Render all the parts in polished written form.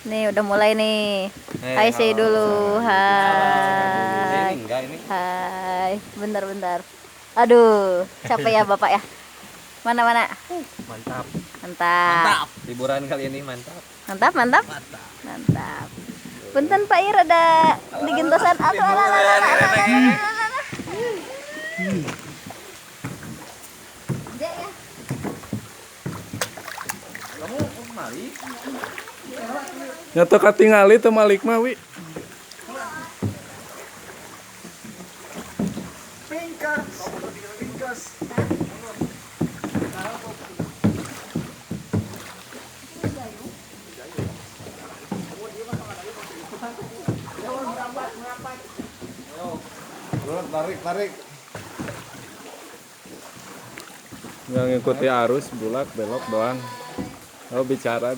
Nih udah mulai nih. Hai say dulu. Hai. Hai. Bentar. Aduh, capek ya Bapak ya. Mana? Mantap. Mantap. Liburan kali ini mantap. Mantap. Punten Pak Ir ada di gentosan. Kamu Malik? Nyata katingali teu Malik mah wi. Tarik. Nggak ngikuti arus bulak belok doang. Oh bicara.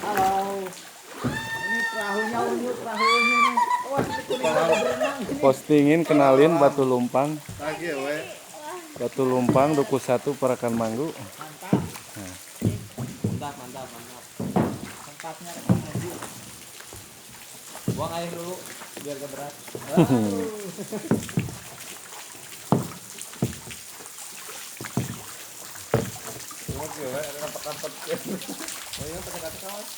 Halo. Ini perahunya unyut perahunya nih. Wah, berenang. Postingin kenalin Batu Lumpang. Lagi we. Batu Lumpang Duku 1 Parakan Manggu. Mantap. Tempatnya rekomendasi. Buang air dulu biar gak berat. Oke, we, ada rapat-rapat. Oh iya, pakai kata kawan.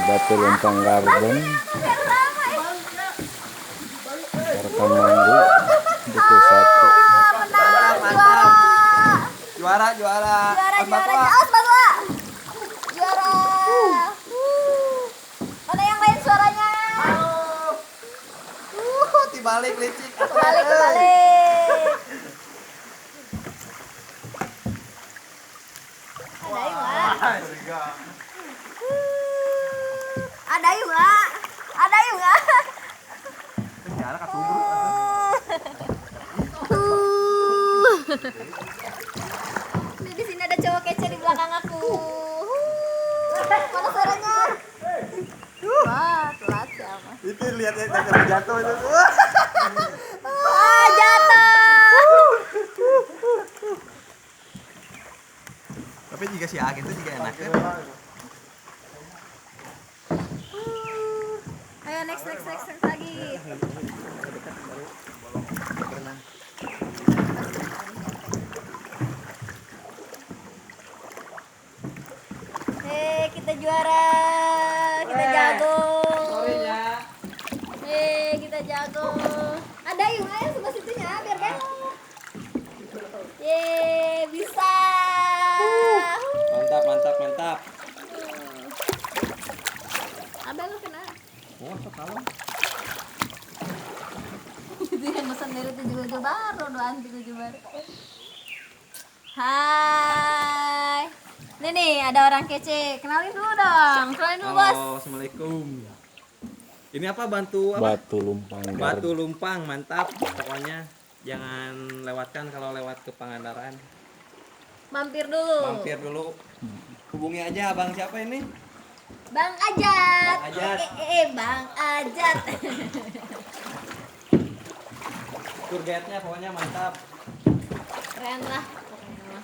Batu Lumpang Garden Parakan Manggu Duku 1. Juara. Juara. Mana yang lain suaranya? Dibalik licik. Kebalik. Ada yuk nggak? Penjara katubur. Nih, di sini ada cowok kece di belakang aku. Mana suaranya? Wah, telat siapa? Itu lihat jatuh itu. Jatuh. Tapi jika si Ag itu juga enak kan. Ayo next lagi. Kita juara. Kita jago. Kita jago. Ada yuk, ayo sebelah situnya biar belok. Bisa. Mantap. Abang lu kena. Oh, kalau. Itu yang pesan dari 7 baru, doan 7 baru. Hai. Nih ada orang kece. Kenalin dulu dong. Bos. Assalamualaikum. Ini apa Batu Lumpang Garden. Batu Lumpang, mantap. Pokoknya jangan lewatkan kalau lewat ke Pangandaran. Mampir dulu. Hubungi aja abang siapa ini? Bang Ajat. Bang Ajat. Bang Ajat. Tour guide-nya pokoknya mantap. Keren lah pokoknya.